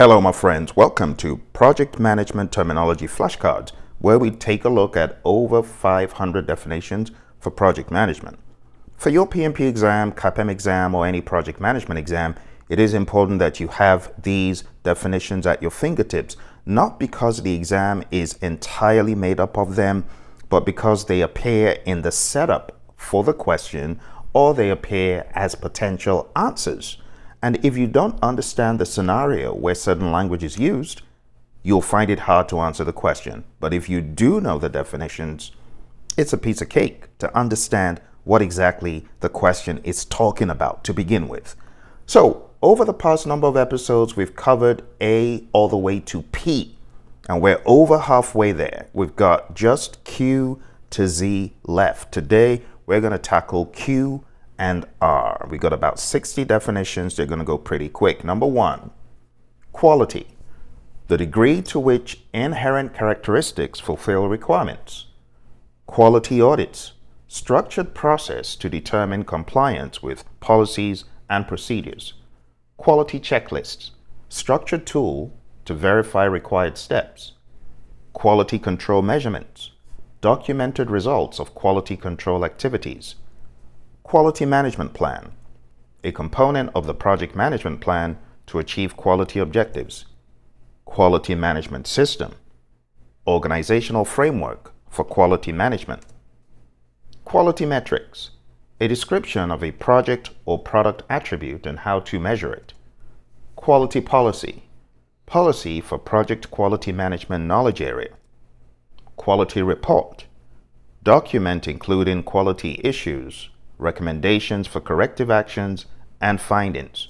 Hello, my friends. Welcome to Project Management Terminology Flashcards, where we take a look at over 500 definitions for project management. For your PMP exam, CAPM exam, or any project management exam, it is important that you have these definitions at your fingertips, not because the exam is entirely made up of them, but because they appear in the setup for the question or they appear as potential answers. And if you don't understand the scenario where certain language is used, you'll find it hard to answer the question. But if you do know the definitions, it's a piece of cake to understand what exactly the question is talking about to begin with. So over the past number of episodes, we've covered A all the way to P, and we're over halfway there. We've got just Q to Z left. Today, we're going to tackle Q and R. We got about 60 definitions. They're going to go pretty quick. Number one, quality, the degree to which inherent characteristics fulfill requirements. Quality audits, structured process to determine compliance with policies and procedures. Quality checklists, structured tool to verify required steps. Quality control measurements, documented results of quality control activities. Quality management plan, a component of the project management plan to achieve quality objectives. Quality management system, organizational framework for quality management. Quality metrics, a description of a project or product attribute and how to measure it. Quality policy, policy for project quality management knowledge area. Quality report, document including quality issues, recommendations for corrective actions, and findings.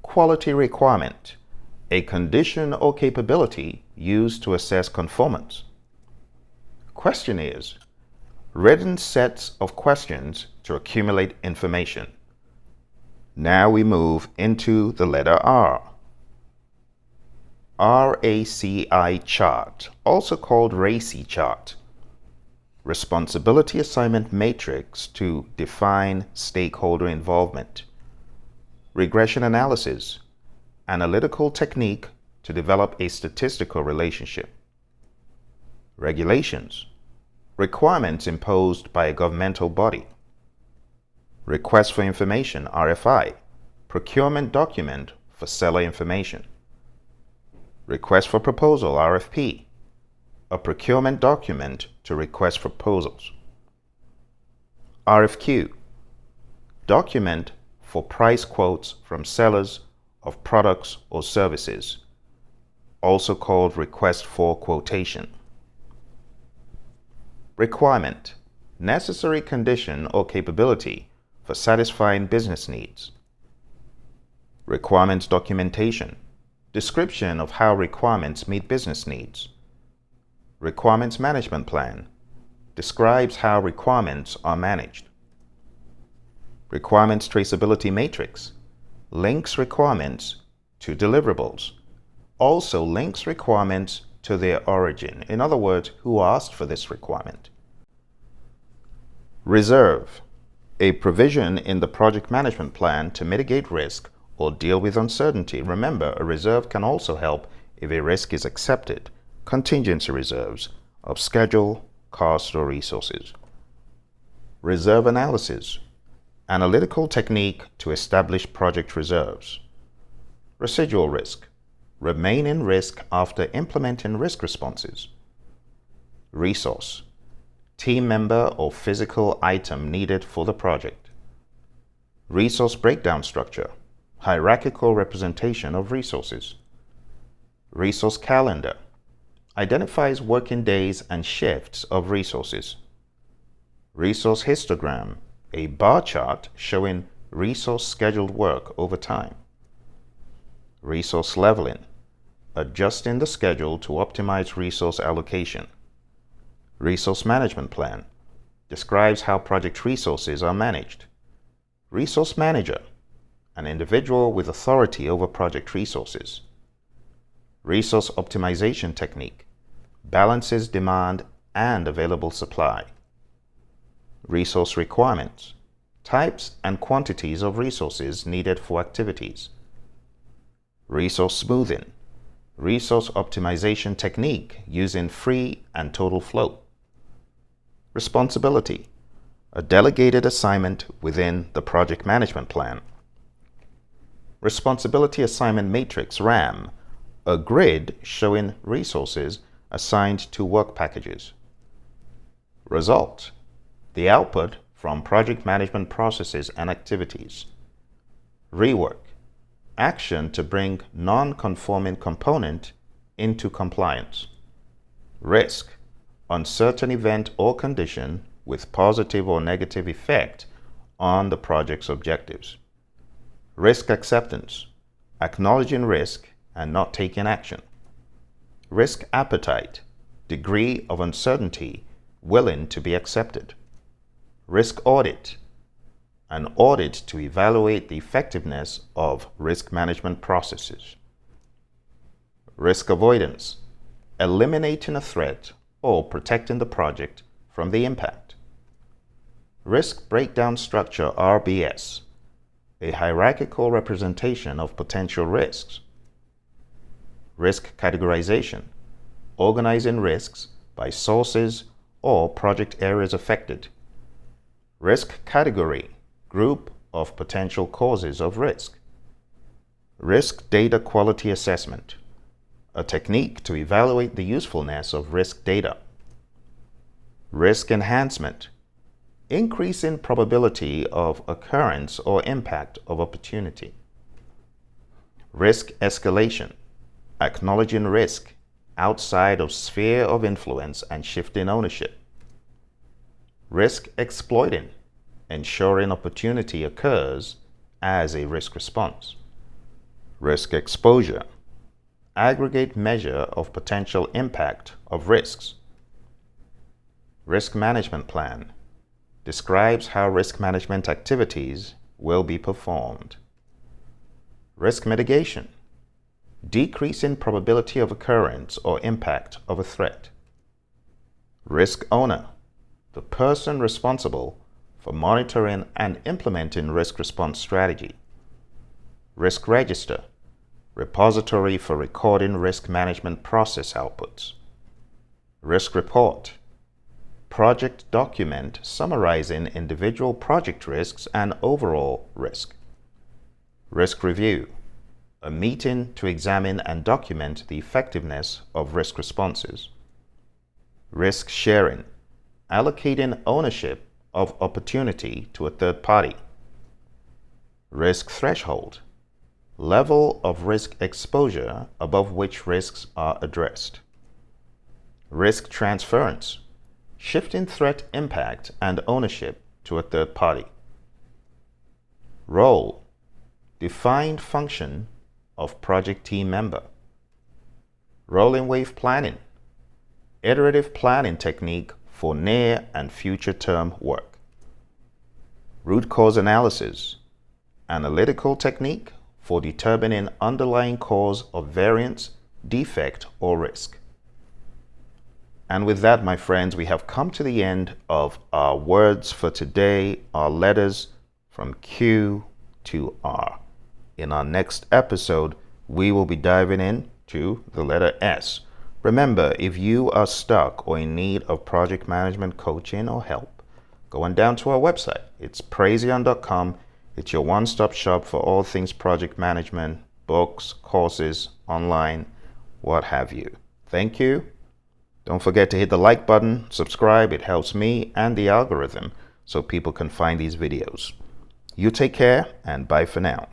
Quality requirement, a condition or capability used to assess conformance. Questionnaires, written sets of questions to accumulate information. Now we move into the letter R. RACI chart, also called RACI chart. Responsibility assignment matrix to define stakeholder involvement. Regression analysis, analytical technique to develop a statistical relationship. Regulations, requirements imposed by a governmental body. Request for information, RFI, procurement document for seller information. Request for proposal, RFP, a procurement document to request proposals. RFQ, document for price quotes from sellers of products or services, also called request for quotation. Requirement, necessary condition or capability for satisfying business needs. Requirements documentation, description of how requirements meet business needs. Requirements management plan, describes how requirements are managed. Requirements traceability matrix, links requirements to deliverables, also links requirements to their origin. In other words, who asked for this requirement. Reserve, a provision in the project management plan to mitigate risk or deal with uncertainty. Remember, a reserve can also help if a risk is accepted. Contingency reserves of schedule, cost, or resources. Reserve analysis, analytical technique to establish project reserves. Residual risk, remaining risk after implementing risk responses. Resource, team member or physical item needed for the project. Resource breakdown structure, hierarchical representation of resources. Resource calendar, identifies working days and shifts of resources. Resource histogram, a bar chart showing resource scheduled work over time. Resource leveling, adjusting the schedule to optimize resource allocation. Resource management plan, describes how project resources are managed. Resource manager, an individual with authority over project resources. Resource optimization technique, balances demand and available supply. Resource requirements, types and quantities of resources needed for activities. resource smoothing, resource optimization technique using free and total flow. Responsibility, a delegated assignment within the project management plan. Responsibility assignment matrix RAM, a grid showing resources assigned to work packages. Result, the output from project management processes and activities. Rework, action to bring non-conforming component into compliance. Risk, uncertain event or condition with positive or negative effect on the project's objectives. Risk acceptance, acknowledging risk and not taking action. Risk appetite, degree of uncertainty willing to be accepted. Risk audit, an audit to evaluate the effectiveness of risk management processes. Risk avoidance, eliminating a threat or protecting the project from the impact. Risk breakdown structure RBS, a hierarchical representation of potential risks. Risk categorization, organizing risks by sources or project areas affected. Risk category, group of potential causes of risk. Risk data quality assessment, a technique to evaluate the usefulness of risk data. Risk enhancement, increasing probability of occurrence or impact of opportunity. Risk escalation, acknowledging risk outside of sphere of influence and shifting ownership. Risk exploiting, ensuring opportunity occurs as a risk response. Risk exposure, aggregate measure of potential impact of risks. Risk management plan, describes how risk management activities will be performed. Risk mitigation, decrease in probability of occurrence or impact of a threat. Risk owner, the person responsible for monitoring and implementing risk response strategy. Risk register, repository for recording risk management process outputs. Risk report, project document summarizing individual project risks and overall risk. Risk review, a meeting to examine and document the effectiveness of risk responses. Risk sharing, allocating ownership of opportunity to a third party. Risk threshold, level of risk exposure above which risks are addressed. Risk transference, shifting threat impact and ownership to a third party. Role, defined function of project team member. Rolling wave planning, iterative planning technique for near and future term work. Root cause analysis, analytical technique for determining underlying cause of variance, defect, or risk. And with that, my friends, we have come to the end of our words for today, our letters from Q to R. In our next episode, we will be diving into the letter S. Remember, if you are stuck or in need of project management coaching or help, go on down to our website. It's Praizion.com. It's your one-stop shop for all things project management, books, courses, online, what have you. Thank you. Don't forget to hit the like button, subscribe. It helps me and the algorithm so people can find these videos. You take care and bye for now.